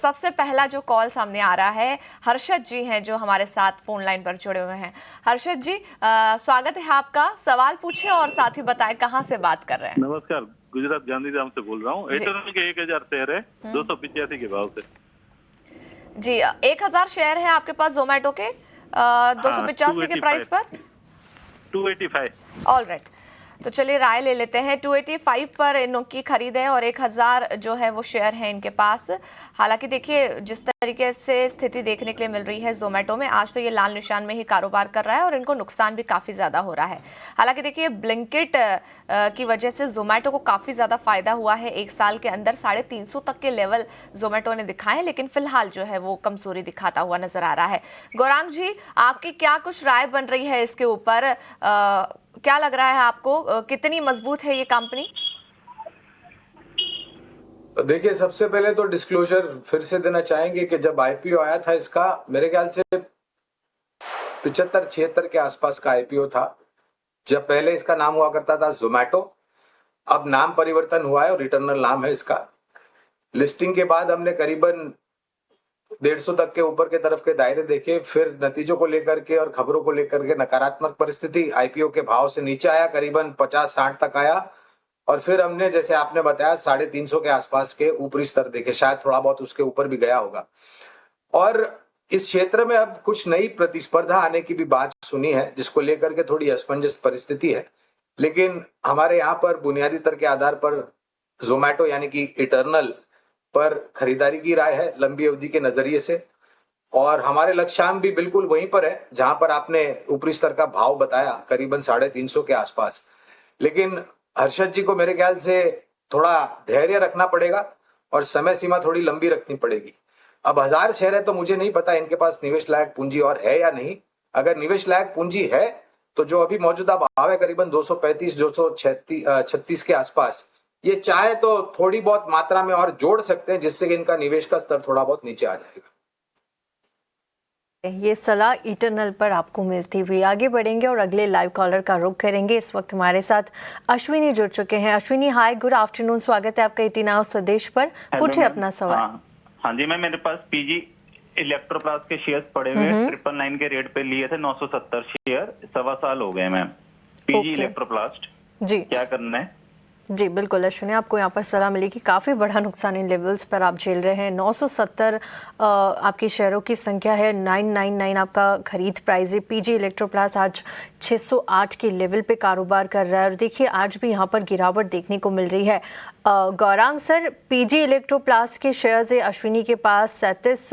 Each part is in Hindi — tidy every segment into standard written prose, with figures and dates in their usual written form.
सबसे पहला जो कॉल सामने आ रहा है हर्षद जी हैं जो हमारे साथ फोन लाइन पर जुड़े हुए हैं। हर्षद जी स्वागत है आपका। सवाल पूछे और साथ ही बताएं कहां से बात कर रहे हैं। नमस्कार, गुजरात गांधीधाम से बोल रहा हूँ। एयरटेल के 1000 शेयर है 285 के भाव से। जी 1000 शेयर है आपके पास जोमेटो के 285 के प्राइस पर 285। ऑल राइट, तो चलिए राय ले लेते हैं। 285 पर इनकी खरीद है और 1000 जो है वो शेयर है इनके पास। हालांकि देखिए जिस तरीके से स्थिति देखने के लिए मिल रही है जोमेटो में, आज तो ये लाल निशान में ही कारोबार कर रहा है और इनको नुकसान भी काफी ज्यादा हो रहा है। हालांकि देखिए ब्लिंकिट की वजह से जोमेटो को काफी ज्यादा फायदा हुआ है। एक साल के अंदर 350 तक के लेवल जोमेटो ने दिखाए, लेकिन फिलहाल जो है वो कमजोरी दिखाता हुआ नजर आ रहा है। गौरांग जी, आपकी क्या कुछ राय बन रही है इसके ऊपर? क्या लग रहा है आपको, कितनी मजबूत है ये कंपनी? देखिए, सबसे पहले तो डिस्क्लोजर फिर से देना चाहेंगे कि जब आईपीओ आया था इसका, मेरे ख्याल से 75-76 के आसपास का आईपीओ था। जब पहले इसका नाम हुआ करता था जोमेटो, अब नाम परिवर्तन हुआ है और रिटर्नल नाम है इसका। लिस्टिंग के बाद हमने करीबन 150 तक के ऊपर के तरफ के दायरे देखे, फिर नतीजों को लेकर के और खबरों को लेकर के नकारात्मक परिस्थिति, आईपीओ के भाव से नीचे आया, करीबन 50-60 तक आया और फिर हमने जैसे आपने बताया 350 के आसपास के ऊपरी स्तर देखे, शायद थोड़ा बहुत उसके ऊपर भी गया होगा। और इस क्षेत्र में अब कुछ नई प्रतिस्पर्धा आने की भी बात सुनी है, जिसको लेकर के थोड़ी असमंजस परिस्थिति है। लेकिन हमारे यहाँ पर बुनियादी तर्क के आधार पर जोमेटो यानी कि इटर्नल पर खरीदारी की राय है लंबी अवधि के नजरिए से, और हमारे लक्ष्यांक भी बिल्कुल वहीं पर है जहां पर आपने ऊपरी स्तर का भाव बताया, करीबन 350 के आसपास। लेकिन हर्षद जी को मेरे ख्याल से थोड़ा धैर्य रखना पड़ेगा और समय सीमा थोड़ी लंबी रखनी पड़ेगी। अब 1000 शेयर है तो मुझे नहीं पता इनके पास निवेश लायक पूंजी और है या नहीं। अगर निवेश लायक पूंजी है तो जो अभी मौजूदा भाव है करीबन 235-236 के आसपास, ये चाहे तो थोड़ी बहुत मात्रा में और जोड़ सकते हैं, जिससे कि इनका निवेश का स्तर थोड़ा बहुत नीचे आ जाएगा। ये सलाह इटर्नल पर आपको मिलती हुई। आगे बढ़ेंगे और अगले लाइव कॉलर का रुख करेंगे। इस वक्त हमारे साथ अश्विनी जुड़ चुके हैं। अश्विनी, हाय, गुड आफ्टरनून, स्वागत है आपका ET Now स्वदेश पर। पूछे अपना सवाल। हाँ जी मैम, मेरे पास पीजी इलेक्ट्रोप्लास्ट के शेयर्स पड़े हुए 999 के रेट पे लिए थे, 970 शेयर, 1.25 साल हो गए मैम। पीजी इलेक्ट्रोप्लास्ट जी, क्या करना है? जी बिल्कुल अश्विनी, आपको यहाँ पर सलाह मिलेगी। काफ़ी बड़ा नुकसान इन लेवल्स पर आप झेल रहे हैं। 970 आपकी शेयरों की संख्या है, 999 आपका खरीद प्राइस है। पीजी इलेक्ट्रोप्लास्ट आज 608 के लेवल पे कारोबार कर रहा है और देखिए आज भी यहाँ पर गिरावट देखने को मिल रही है। गौरांग सर, पीजी इलेक्ट्रोप्लास्ट के शेयर्स है अश्विनी के पास 37,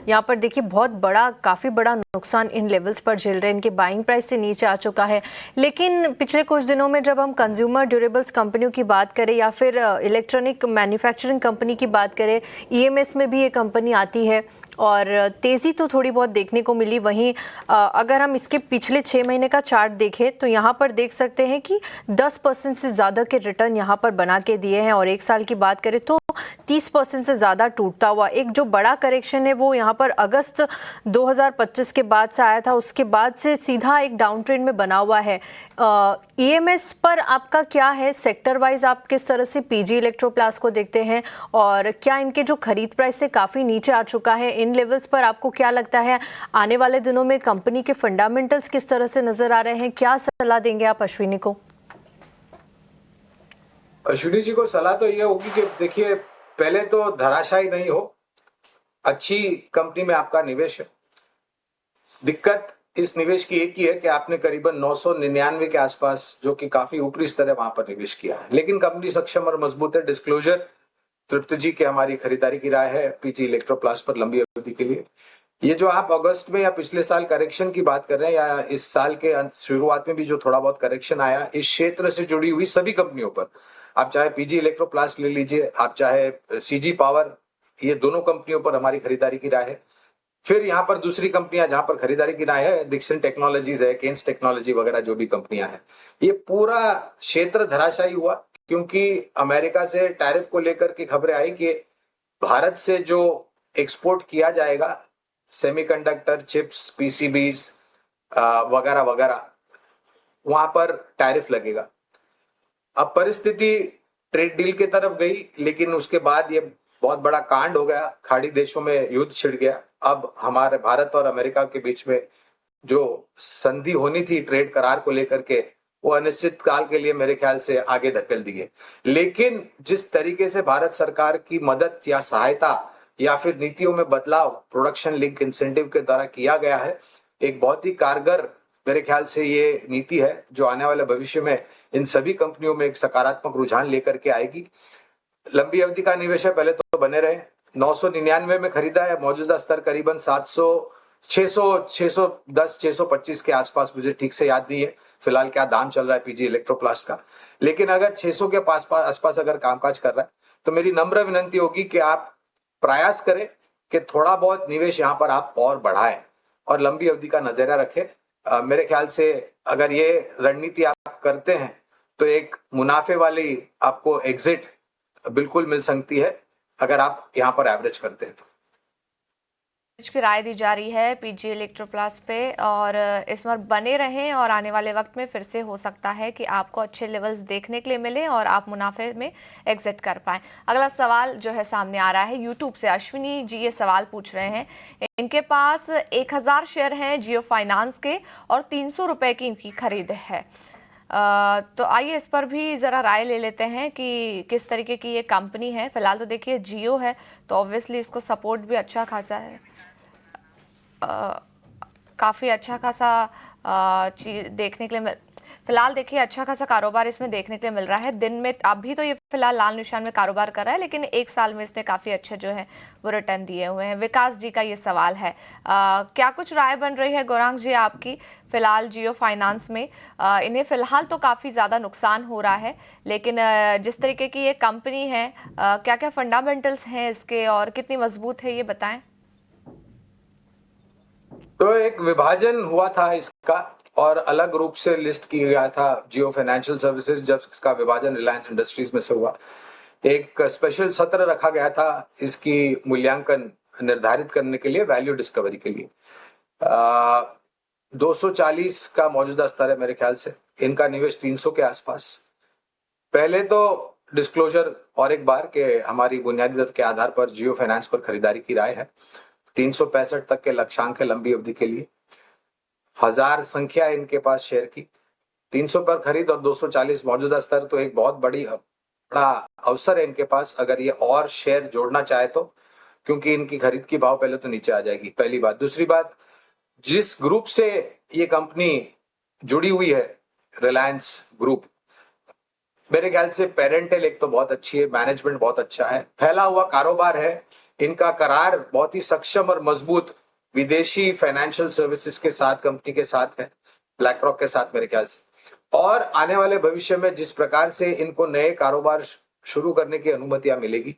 यहाँ पर देखिए बहुत बड़ा, काफ़ी बड़ा नुकसान इन लेवल्स पर झेल रहे हैं। इनके बाइंग प्राइस से नीचे आ चुका है। लेकिन पिछले कुछ दिनों में जब हम कंज्यूमर ड्यूरेबल्स कंपनियों की बात करें या फिर इलेक्ट्रॉनिक मैन्युफैक्चरिंग कंपनी की बात करें, EMS में भी ये कंपनी आती है और तेज़ी तो थोड़ी बहुत देखने को मिली। वहीं अगर हम इसके पिछले 6 महीने का चार्ट देखें तो यहाँ पर देख सकते हैं कि 10% से ज़्यादा के रिटर्न यहाँ पर बना के दिए हैं और एक साल की बात करें तो 30% से ज़्यादा टूटता हुआ। एक जो बड़ा करेक्शन है वो यहाँ पर अगस्त 2025 के बाद से आया था, उसके बाद से सीधा एक डाउन ट्रेंड में बना हुआ है। EMS पर आपका क्या है, सेक्टर वाइज आप किस तरह से पीजी इलेक्ट्रोप्लास्ट को देखते हैं और क्या इनके जो खरीद प्राइस से काफ़ी नीचे आ चुका है, इन लेवल्स पर आपको क्या लगता है आने वाले दिनों में कंपनी के फंडामेंटल्स किस तरह से नजर आ रहे हैं? क्या सलाह देंगे आप अश्विनी को? अश्विनी जी को सलाह तो ये होगी कि देखिए, पहले तो धराशायी नहीं हो, अच्छी कंपनी में आपका निवेश है। दिक्कत इस निवेश की एक ही है कि आपने करीबन 999 के आसपास, जो कि काफी ऊपरी स्तर है, वहां पर निवेश किया है। लेकिन कंपनी सक्षम और मजबूत है। डिस्क्लोजर तृप्त जी के हमारी खरीदारी की राय है पीजी इलेक्ट्रोप्लास्ट पर लंबी अवधि के लिए। ये जो आप अगस्त में या पिछले साल करेक्शन की बात कर रहे हैं या इस साल के शुरुआत में भी जो थोड़ा बहुत करेक्शन आया, इस क्षेत्र से जुड़ी हुई सभी कंपनियों पर, आप चाहे पीजी इलेक्ट्रोप्लास्ट ले लीजिए, आप चाहे CG पावर, ये दोनों कंपनियों पर हमारी खरीदारी की राय है। फिर यहाँ पर दूसरी कंपनियां जहां पर खरीदारी की राय है, डिक्सन टेक्नोलॉजीज है, केन्स टेक्नोलॉजी वगैरह जो भी कंपनियां हैं, ये पूरा क्षेत्र धराशायी हुआ क्योंकि अमेरिका से टैरिफ को लेकर की खबरें आई कि भारत से जो एक्सपोर्ट किया जाएगा, सेमीकंडक्टर चिप्स, PCBs वगैरह वगैरह, वहां पर टैरिफ लगेगा। अब परिस्थिति ट्रेड डील की तरफ गई, लेकिन उसके बाद ये बहुत बड़ा कांड हो गया, खाड़ी देशों में युद्ध छिड़ गया। अब हमारे भारत और अमेरिका के बीच में जो संधि होनी थी ट्रेड करार को लेकर के, वो अनिश्चित काल के लिए मेरे ख्याल से आगे धकेल दी है। लेकिन जिस तरीके से भारत सरकार की मदद या सहायता या फिर नीतियों में बदलाव प्रोडक्शन लिंक इंसेंटिव के द्वारा किया गया है, एक बहुत ही कारगर मेरे ख्याल से ये नीति है जो आने वाले भविष्य में इन सभी कंपनियों में एक सकारात्मक रुझान लेकर के आएगी। लंबी अवधि का निवेश है, पहले तो बने रहे। 999 में खरीदा है, मौजूदा स्तर करीबन 610 625 के आसपास, मुझे ठीक से याद नहीं है फिलहाल क्या दाम चल रहा है पीजी इलेक्ट्रोप्लास्ट का। लेकिन अगर 600 के आसपास अगर कामकाज कर रहा है तो मेरी नम्र विनंती होगी कि आप प्रयास करें कि थोड़ा बहुत निवेश यहाँ पर आप और बढ़ाएं और लंबी अवधि का नजरिया रखें। मेरे ख्याल से अगर ये रणनीति आप करते हैं तो एक मुनाफे वाली आपको एग्जिट बिल्कुल मिल सकती है अगर आप यहाँ पर एवरेज करते हैं तो। की राय दी जा रही है पीजी इलेक्ट्रोप्लास्ट पे, और इसमें बने रहें और आने वाले वक्त में फिर से हो सकता है कि आपको अच्छे लेवल्स देखने के लिए मिले और आप मुनाफे में एग्जिट कर पाएं। अगला सवाल जो है सामने आ रहा है यूट्यूब से, अश्विनी जी ये सवाल पूछ रहे हैं। इनके पास 1000 शेयर हैं जियो फाइनेंस के और 300 रुपए की इनकी खरीद है। तो आइए इस पर भी ज़रा राय ले लेते हैं कि किस तरीके की ये कंपनी है। फिलहाल तो देखिए जियो है तो ऑब्वियसली इसको सपोर्ट भी अच्छा खासा है, काफ़ी अच्छा खासा चीज देखने के लिए फिलहाल देखिए अच्छा खासा कारोबार इसमें देखने के लिए मिल रहा है। दिन में अभी तो ये फिलहाल लाल निशान में कारोबार कर रहा है, लेकिन एक साल में इसने काफ़ी अच्छे जो है वो रिटर्न दिए हुए हैं। विकास जी का ये सवाल है, क्या कुछ राय बन रही है गौरांग जी आपकी फिलहाल जियो फाइनेंस में? इन्हें फिलहाल तो काफ़ी ज़्यादा नुकसान हो रहा है, लेकिन जिस तरीके की ये कंपनी है क्या क्या फंडामेंटल्स हैं इसके और कितनी मजबूत है ये बताएं। तो एक विभाजन हुआ था इसका और अलग रूप से लिस्ट किया गया था जियो फाइनेंशियल सर्विसेज। जब इसका विभाजन रिलायंस इंडस्ट्रीज में से हुआ, एक स्पेशल सत्र रखा गया था इसकी मूल्यांकन निर्धारित करने के लिए, वैल्यू डिस्कवरी के लिए। 240 का मौजूदा स्तर है मेरे ख्याल से, इनका निवेश 300 के आसपास। पहले तो डिस्क्लोजर और एक बार के हमारी बुनियादी दर के आधार पर जियो फाइनेंस पर खरीदारी की राय है। 365 तक के लक्ष्यांक है लंबी अवधि के लिए। 1000 संख्या है इनके पास शेयर की, 300 पर खरीद और 240 मौजूदा स्तर, तो एक बहुत बड़ा अवसर है इनके पास अगर ये और शेयर जोड़ना चाहे तो, क्योंकि इनकी खरीद की भाव पहले तो नीचे आ जाएगी, पहली बात। दूसरी बात, जिस ग्रुप से ये कंपनी जुड़ी हुई है रिलायंस ग्रुप, मेरे ख्याल से पेरेंटल एक तो बहुत अच्छी है, मैनेजमेंट बहुत अच्छा है, फैला हुआ कारोबार है, इनका करार बहुत ही सक्षम और मजबूत विदेशी फाइनेंशियल सर्विसेज के साथ, कंपनी के साथ है, ब्लैक रॉक के साथ मेरे ख्याल से। और आने वाले भविष्य में जिस प्रकार से इनको नए कारोबार शुरू करने की अनुमतियां मिलेगी,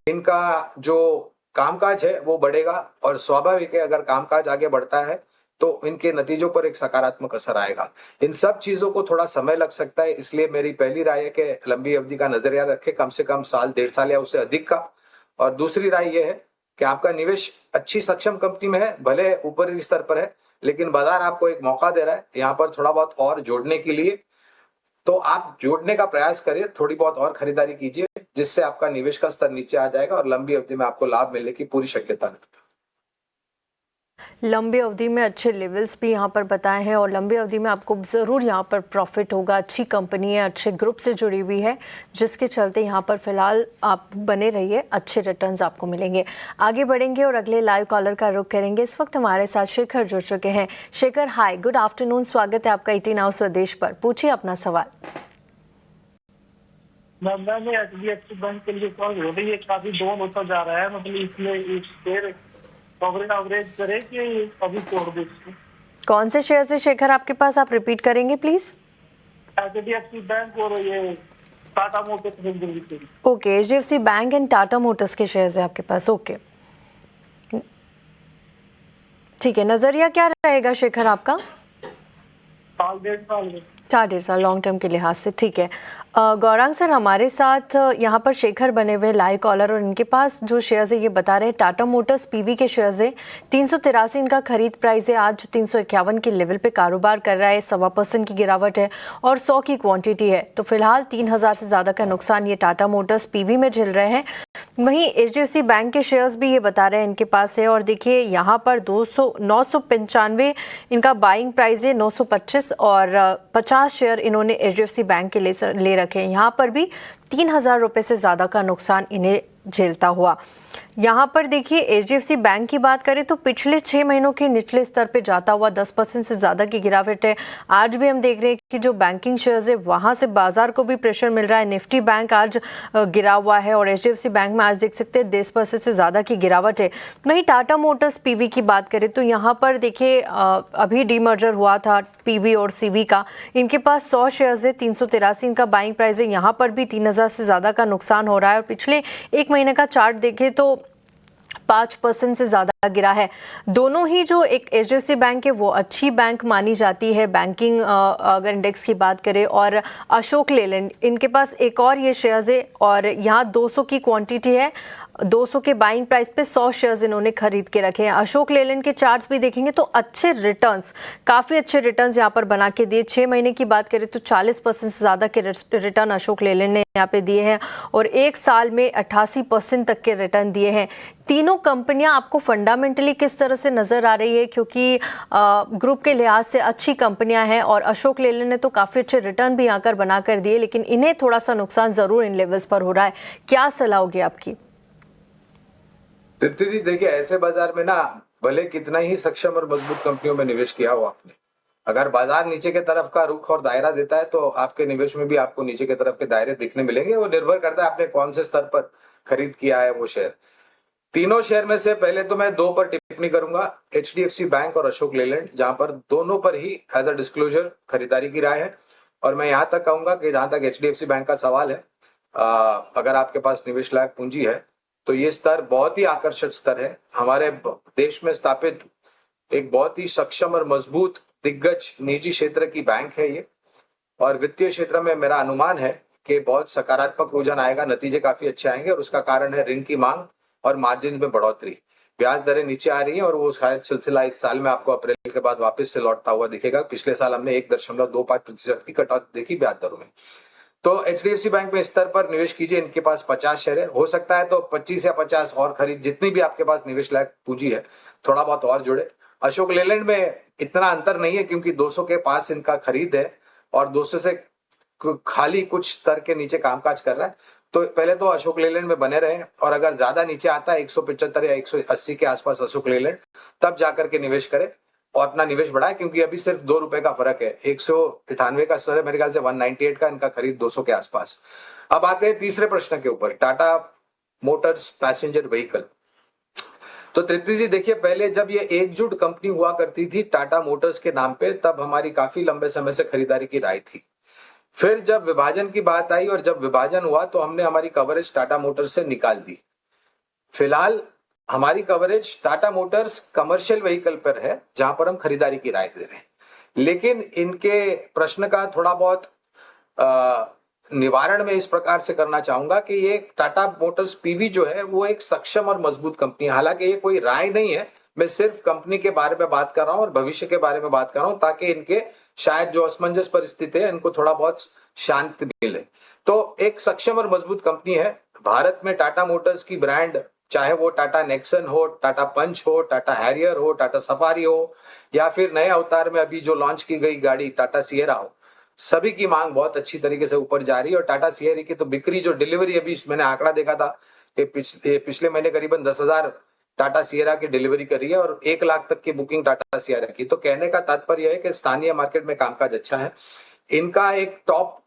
इनका जो कामकाज है वो बढ़ेगा और स्वाभाविक है अगर कामकाज आगे बढ़ता है तो इनके नतीजों पर एक सकारात्मक असर आएगा। इन सब चीजों को थोड़ा समय लग सकता है, इसलिए मेरी पहली राय है कि लंबी अवधि का नजरिया रखें, कम से कम साल, 1.5 साल या उससे अधिक का। और दूसरी राय यह है कि आपका निवेश अच्छी सक्षम कंपनी में है, भले ऊपरी स्तर पर है, लेकिन बाजार आपको एक मौका दे रहा है यहाँ पर थोड़ा बहुत और जोड़ने के लिए, तो आप जोड़ने का प्रयास करिए, थोड़ी बहुत और खरीदारी कीजिए, जिससे आपका निवेश का स्तर नीचे आ जाएगा और लंबी अवधि में आपको लाभ मिलने की पूरी शक्यता है। लंबी अवधि में अच्छे लेवल्स भी यहाँ पर बताए हैं और लंबी अवधि में आपको ज़रूर यहाँ पर प्रॉफिट होगा। अच्छी कंपनी है, अच्छे ग्रुप से जुड़ी हुई है, जिसके चलते यहाँ पर फिलहाल आप बने रहिए, अच्छे रिटर्न्स आपको मिलेंगे। आगे बढ़ेंगे और अगले लाइव कॉलर का रुख करेंगे। इस वक्त हमारे साथ शेखर जुड़ चुके हैं। शेखर, हाय, गुड आफ्टरनून, स्वागत है आपका 18 आवर स्वदेश पर। पूछिए अपना सवाल। मैंने HDFC बैंक के लिए कॉल हो रही है, काफी डाउन होता जा रहा है, मतलब इसमें शेयर एवरेज करे कि अभी छोड़ दे इसको। कौन से शेयर से शेखर आपके पास, आप रिपीट करेंगे प्लीज? HDFC बैंक और ये Tata Motors. Okay, HDFC bank and Tata Motors के शेयर्स है आपके पास। ओके, ठीक है। नजरिया क्या रहेगा शेखर आपका? साल 1.5 साल में 4.5 साल लॉन्ग टर्म के लिहाज से, ठीक है। गौरांग सर हमारे साथ यहाँ पर शेखर बने हुए लाइव कॉलर, और इनके पास जो शेयर्स है ये बता रहे हैं टाटा मोटर्स पीवी के शेयर्स है। 383 इनका खरीद प्राइस है, आज 351 के लेवल पे कारोबार कर रहा है, 1.25% की गिरावट है और 100 की क्वांटिटी है। तो फिलहाल 3000 से ज़्यादा का नुकसान ये टाटा मोटर्स पीवी में झेल रहे हैं। वहीं HDFC बैंक के शेयर्स भी ये बता रहे हैं इनके पास है, और देखिए यहाँ पर 995 इनका बाइंग प्राइस है, 925, और 50 शेयर इन्होंने HDFC बैंक के ले रखे हैं। यहाँ पर भी 3,000 रुपये से ज़्यादा का नुकसान इन्हें झेलता हुआ। यहाँ पर देखिए HDFC बैंक की बात करें तो पिछले 6 महीनों के निचले स्तर पे जाता हुआ 10% से ज़्यादा की गिरावट है। आज भी हम देख रहे हैं कि जो बैंकिंग शेयर्स है वहाँ से बाजार को भी प्रेशर मिल रहा है। निफ्टी बैंक आज गिरा हुआ है, और HDFC बैंक में आज देख सकते हैं 10% से ज़्यादा की गिरावट है। वहीं टाटा मोटर्स PV की बात करें तो यहाँ पर देखिए अभी डीमर्जर हुआ था PV और CV का, इनके पास 100 शेयर्स है, 383 इनका बाइंग प्राइस है। यहाँ पर भी 3,000 से ज़्यादा का नुकसान हो रहा है, और पिछले 1 महीने का चार्ट देखें तो 5% से ज़्यादा गिरा है। दोनों ही जो एक HDFC बैंक है वो अच्छी बैंक मानी जाती है बैंकिंग अगर इंडेक्स की बात करें, और अशोक लेलैंड इनके पास एक और ये शेयर्स है, और यहाँ 200 की क्वांटिटी है, 200 के बाइंग प्राइस पे 100 शेयर्स इन्होंने खरीद के रखे हैं। अशोक लेलैंड के चार्ट्स भी देखेंगे तो अच्छे रिटर्न्स, काफ़ी अच्छे रिटर्न्स यहाँ पर बना के दिए। 6 महीने की बात करें तो 40% से ज़्यादा के रिटर्न अशोक लेलैंड ने यहाँ पे दिए हैं, और 1 साल में 88% तक के रिटर्न दिए हैं। तीनों कंपनियां आपको फंडामेंटली किस तरह से नज़र आ रही है, क्योंकि ग्रुप के लिहाज से अच्छी कंपनियां हैं, और अशोक लेलैंड ने तो काफ़ी अच्छे रिटर्न भी यहाँ कर बना कर दिए, लेकिन इन्हें थोड़ा सा नुकसान ज़रूर इन लेवल्स पर हो रहा है। क्या सलाह होगी आपकी? तृप्ति जी, देखिए ऐसे बाजार में ना भले कितना ही सक्षम और मजबूत कंपनियों में निवेश किया हो आपने, अगर बाजार नीचे के तरफ का रुख और दायरा देता है तो आपके निवेश में भी आपको नीचे के तरफ के दायरे दिखने मिलेंगे। वो निर्भर करता है आपने कौन से स्तर पर खरीद किया है वो शेयर। तीनों शेयर में से पहले तो मैं 2 पर टिप्पणी करूंगा, HDFC बैंक और अशोक लेलैंड, जहां पर दोनों पर ही एज अ डिस्क्लोजर खरीदारी की राय है। और मैं यहां तक कहूंगा कि जहां तक HDFC बैंक का सवाल है, अगर आपके पास निवेश लायक पूंजी है तो ये स्तर बहुत ही आकर्षक स्तर है। हमारे देश में स्थापित एक बहुत ही सक्षम और मजबूत दिग्गज निजी क्षेत्र की बैंक है ये, और वित्तीय क्षेत्र में मेरा अनुमान है कि बहुत सकारात्मक रुझान आएगा, नतीजे काफी अच्छे आएंगे, और उसका कारण है ऋण की मांग और मार्जिन में बढ़ोतरी। ब्याज दरें नीचे आ रही हैं, और वो शायद सिलसिला इस साल में आपको अप्रैल के बाद वापस से लौटता हुआ दिखेगा। पिछले साल हमने 1.25% की कटौती देखी ब्याज दरों में। तो HDFC बैंक में इस स्तर पर निवेश कीजिए। इनके पास 50 शेयर है, हो सकता है तो 25 या 50 और खरीद, जितनी भी आपके पास निवेश लायक पूंजी है थोड़ा बहुत और जुड़े। अशोक लेलैंड में इतना अंतर नहीं है क्योंकि 200 के पास इनका खरीद है, और 200 से खाली कुछ स्तर के नीचे कामकाज कर रहा है। तो पहले तो अशोक लेलैंड में बने रहे, और अगर ज्यादा नीचे आता है 175 या 180 के आसपास अशोक लेलैंड, तब जाकर के निवेश करें और अपना निवेश बढ़ाए, क्योंकि अभी सिर्फ 2 रुपए का फर्क है। 198 का स्तर है मेरे ख्याल से, 198 का इनका खरीद 200 के आसपास। अब आते हैं तीसरे प्रश्न के ऊपर, टाटा मोटर्स पैसेंजर व्हीकल। तो तृप्ति जी देखिए, पहले जब ये एकजुट कंपनी हुआ करती थी टाटा मोटर्स के नाम पे, तब हमारी काफी लंबे समय से खरीदारी की राय थी। फिर जब विभाजन की बात आई और जब विभाजन हुआ तो हमने हमारी कवरेज टाटा मोटर्स से निकाल दी। फिलहाल हमारी coverage Tata Motors commercial vehicle पर है, जहां पर हम खरीदारी की राय दे रहे हैं। लेकिन इनके प्रश्न का थोड़ा बहुत निवारण में इस प्रकार से करना चाहूंगा कि ये टाटा मोटर्स PV जो है वो एक सक्षम और मजबूत कंपनी है। हालांकि ये कोई राय नहीं है, मैं सिर्फ कंपनी के बारे में बात कर रहा हूं और भविष्य के बारे में बात कर रहा हूं, ताकि इनके शायद जो असमंजस परिस्थिति है इनको थोड़ा बहुत शांति मिले। तो एक सक्षम और मजबूत कंपनी है। भारत में टाटा मोटर्स की ब्रांड, चाहे वो टाटा नेक्सन हो, टाटा पंच हो, टाटा हैरियर हो, टाटा सफारी हो, या फिर नए अवतार में अभी जो लॉन्च की गई गाड़ी टाटा सिएरा हो, सभी की मांग बहुत अच्छी तरीके से ऊपर जा रही है। और टाटा सिएरा की तो बिक्री, जो डिलीवरी, अभी मैंने आंकड़ा देखा था कि पिछले महीने करीबन 10,000 टाटा सिएरा की डिलीवरी करी है, और 1 लाख तक की बुकिंग टाटा सिएरा की। तो कहने का तात्पर्य है कि स्थानीय मार्केट में कामकाज अच्छा है। इनका एक टॉप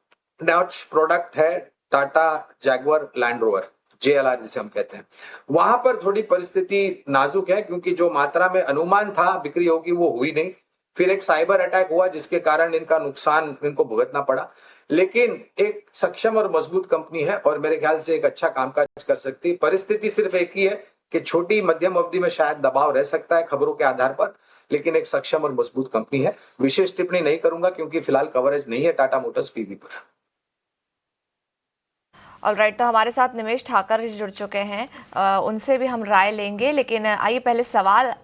नॉच प्रोडक्ट है Tata Jaguar land rover, JLR जिसे हम कहते हैं। वहां पर थोड़ी परिस्थिति नाजुक है, क्योंकि जो मात्रा में अनुमान था बिक्री होगी वो हुई नहीं। फिर एक साइबर अटैक हुआ जिसके कारण इनका नुकसान इनको भुगतना पड़ा। लेकिन एक सक्षम और मजबूत कंपनी है, और मेरे ख्याल से एक अच्छा कामकाज कर सकती है। परिस्थिति सिर्फ एक ही है कि छोटी मध्यम अवधि में शायद दबाव रह सकता है खबरों के आधार पर, लेकिन एक सक्षम और मजबूत कंपनी है। विशेष टिप्पणी नहीं करूंगा क्योंकि फिलहाल कवरेज नहीं है टाटा मोटर्स PV पर। ऑलराइट, तो हमारे साथ निमेश ठाकर जी जुड़ चुके हैं, उनसे भी हम राय लेंगे, लेकिन आइए पहले सवाल